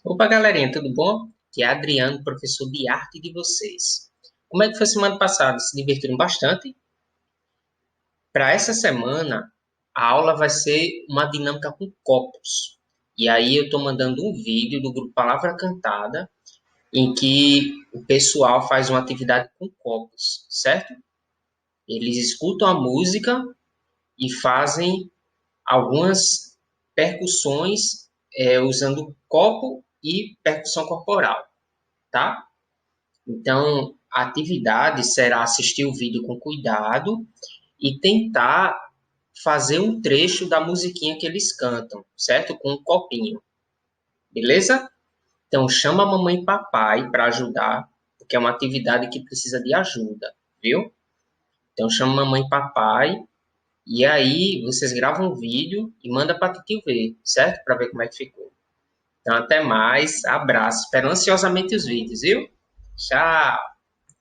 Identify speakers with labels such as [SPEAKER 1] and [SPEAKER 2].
[SPEAKER 1] Opa, galerinha, tudo bom? Que é Adriano, professor de arte de vocês. Como é que foi semana passada? Se divertiram bastante? Para essa semana, a aula vai ser uma dinâmica com copos. E aí eu estou mandando um vídeo do grupo Palavra Cantada, em que o pessoal faz uma atividade com copos, certo? Eles escutam a música e fazem algumas percussões usando copo e percussão corporal, tá? Então, a atividade será assistir o vídeo com cuidado e tentar fazer um trecho da musiquinha que eles cantam, certo? Com um copinho, beleza? Então, chama a mamãe e papai para ajudar, porque é uma atividade que precisa de ajuda, viu? Então, chama a mamãe e papai e aí vocês gravam um vídeo e manda para a tio ver, certo? Para ver como é que ficou. Então, até mais, abraço. Espero ansiosamente os vídeos, viu? Tchau!